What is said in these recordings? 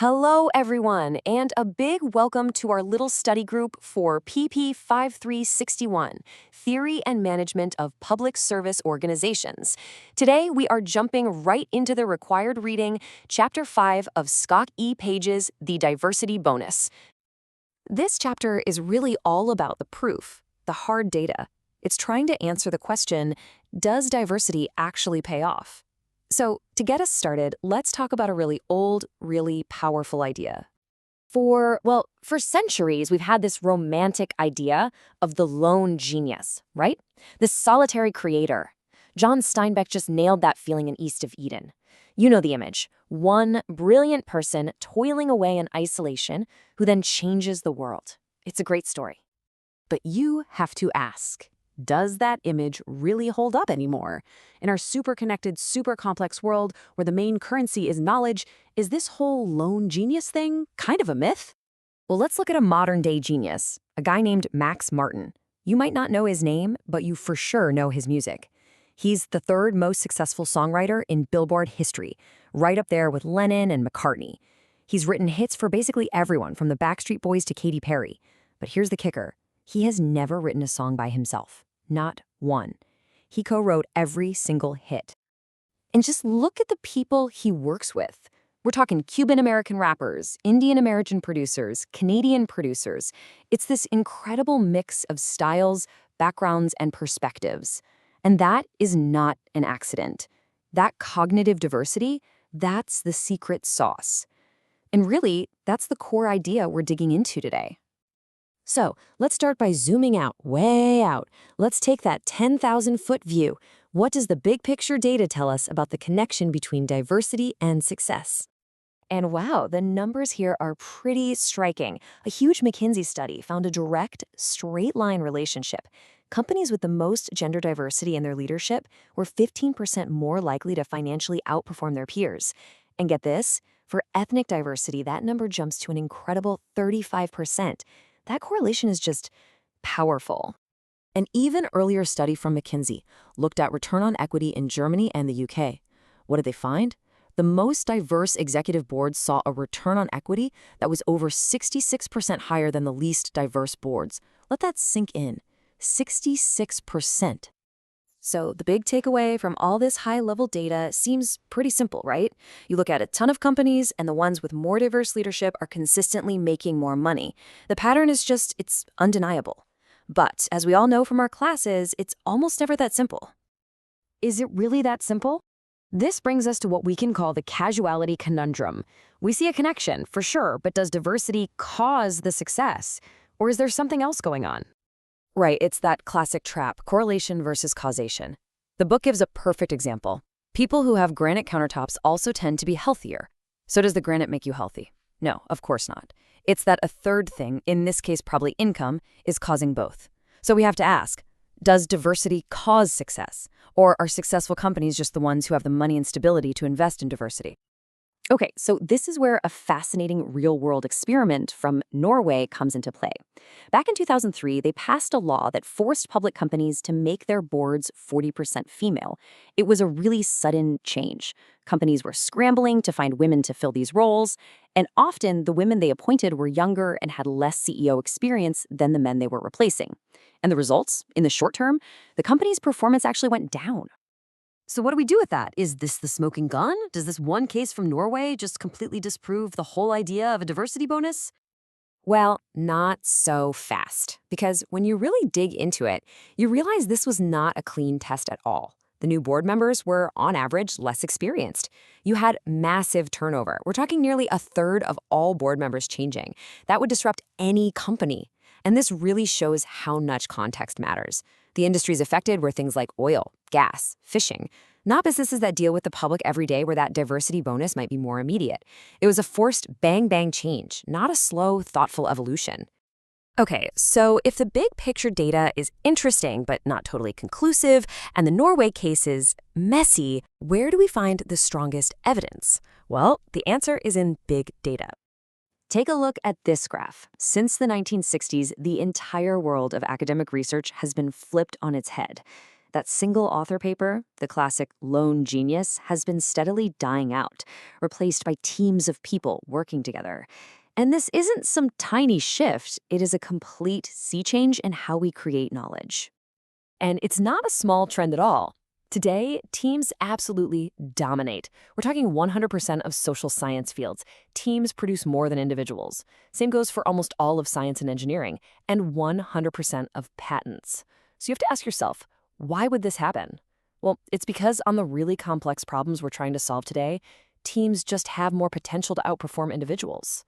Hello, everyone, and a big welcome to our little study group for PP 5361, Theory and Management of Public Service Organizations. Today, we are jumping right into the required reading, Chapter 5 of Scott E. Page's The Diversity Bonus. This chapter is really all about the proof, the hard data. It's trying to answer the question, does diversity actually pay off? So, to get us started, let's talk about a really old, really powerful idea. For centuries, we've had this romantic idea of the lone genius, right? This solitary creator. John Steinbeck just nailed that feeling in East of Eden. You know the image. One brilliant person toiling away in isolation who then changes the world. It's a great story. But you have to ask, does that image really hold up anymore? In our super-connected, super-complex world where the main currency is knowledge, is this whole lone genius thing kind of a myth? Well, let's look at a modern-day genius, a guy named Max Martin. You might not know his name, but you for sure know his music. He's the third most successful songwriter in Billboard history, right up there with Lennon and McCartney. He's written hits for basically everyone, from the Backstreet Boys to Katy Perry. But here's the kicker. He has never written a song by himself. Not one. He co-wrote every single hit. And just look at the people he works with. We're talking Cuban-American rappers, Indian-American producers, Canadian producers. It's this incredible mix of styles, backgrounds, and perspectives. And that is not an accident. That cognitive diversity, that's the secret sauce. And really, that's the core idea we're digging into today. So, let's start by zooming out, way out. Let's take that 10,000-foot view. What does the big picture data tell us about the connection between diversity and success? And wow, the numbers here are pretty striking. A huge McKinsey study found a direct, straight-line relationship. Companies with the most gender diversity in their leadership were 15% more likely to financially outperform their peers. And get this, for ethnic diversity, that number jumps to an incredible 35%. That correlation is just powerful. An even earlier study from McKinsey looked at return on equity in Germany and the UK. What did they find? The most diverse executive boards saw a return on equity that was over 66% higher than the least diverse boards. Let that sink in. 66%. So the big takeaway from all this high-level data seems pretty simple, right? You look at a ton of companies, and the ones with more diverse leadership are consistently making more money. The pattern is just, it's undeniable. But as we all know from our classes, it's almost never that simple. Is it really that simple? This brings us to what we can call the causality conundrum. We see a connection, for sure, but does diversity cause the success? Or is there something else going on? Right, it's that classic trap, correlation versus causation. The book gives a perfect example. People who have granite countertops also tend to be healthier. So does the granite make you healthy? No, of course not. It's that a third thing, in this case probably income, is causing both. So we have to ask, does diversity cause success? Or are successful companies just the ones who have the money and stability to invest in diversity? Okay, so this is where a fascinating real-world experiment from Norway comes into play. Back in 2003, they passed a law that forced public companies to make their boards 40% female. It was a really sudden change. Companies were scrambling to find women to fill these roles, and often the women they appointed were younger and had less CEO experience than the men they were replacing. And the results? In the short term, the company's performance actually went down. So what do we do with that? Is this the smoking gun? Does this one case from Norway just completely disprove the whole idea of a diversity bonus? Well, not so fast. Because when you really dig into it, you realize this was not a clean test at all. The new board members were, on average, less experienced. You had massive turnover. We're talking nearly a third of all board members changing. That would disrupt any company. And this really shows how much context matters. The industries affected were things like oil, gas, fishing, not businesses that deal with the public every day where that diversity bonus might be more immediate. It was a forced bang-bang change, not a slow, thoughtful evolution. Okay, so if the big picture data is interesting but not totally conclusive, and the Norway case is messy, where do we find the strongest evidence? Well, the answer is in big data. Take a look at this graph. Since the 1960s, the entire world of academic research has been flipped on its head. That single author paper, the classic lone genius, has been steadily dying out, replaced by teams of people working together. And this isn't some tiny shift, it is a complete sea change in how we create knowledge. And it's not a small trend at all. Today, teams absolutely dominate. We're talking 100% of social science fields. Teams produce more than individuals. Same goes for almost all of science and engineering, and 100% of patents. So you have to ask yourself, why would this happen? Well, it's because on the really complex problems we're trying to solve today, teams just have more potential to outperform individuals.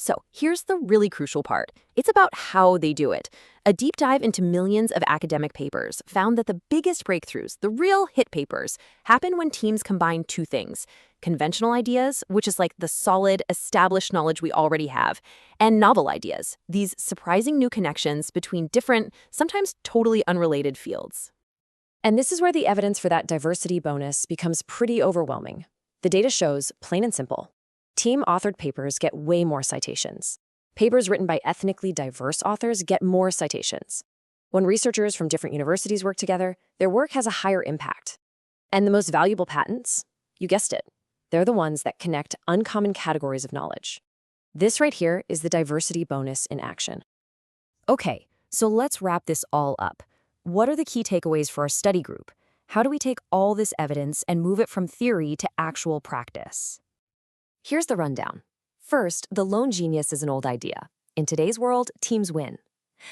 So here's the really crucial part. It's about how they do it. A deep dive into millions of academic papers found that the biggest breakthroughs, the real hit papers, happen when teams combine two things: conventional ideas, which is like the solid, established knowledge we already have, and novel ideas, these surprising new connections between different, sometimes totally unrelated fields. And this is where the evidence for that diversity bonus becomes pretty overwhelming. The data shows, plain and simple, team-authored papers get way more citations. Papers written by ethnically diverse authors get more citations. When researchers from different universities work together, their work has a higher impact. And the most valuable patents, you guessed it, they're the ones that connect uncommon categories of knowledge. This right here is the diversity bonus in action. Okay, so let's wrap this all up. What are the key takeaways for our study group? How do we take all this evidence and move it from theory to actual practice? Here's the rundown. First, the lone genius is an old idea. In today's world, teams win.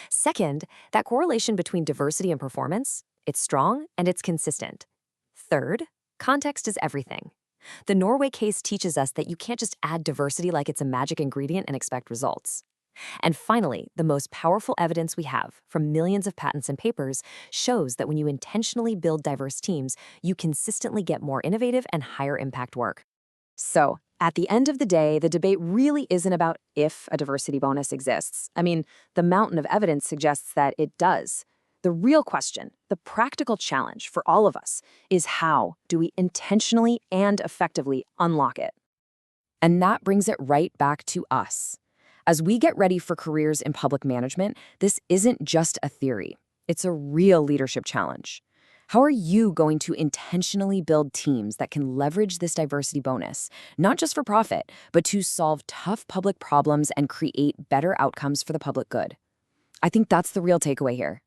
Second, that correlation between diversity and performance, it's strong and it's consistent. Third, context is everything. The Norway case teaches us that you can't just add diversity like it's a magic ingredient and expect results. And finally, the most powerful evidence we have from millions of patents and papers shows that when you intentionally build diverse teams, you consistently get more innovative and higher impact work. So, at the end of the day, the debate really isn't about if a diversity bonus exists. I mean, the mountain of evidence suggests that it does. The real question, the practical challenge for all of us, is how do we intentionally and effectively unlock it? And that brings it right back to us. As we get ready for careers in public management, this isn't just a theory. It's a real leadership challenge. How are you going to intentionally build teams that can leverage this diversity bonus, not just for profit, but to solve tough public problems and create better outcomes for the public good? I think that's the real takeaway here.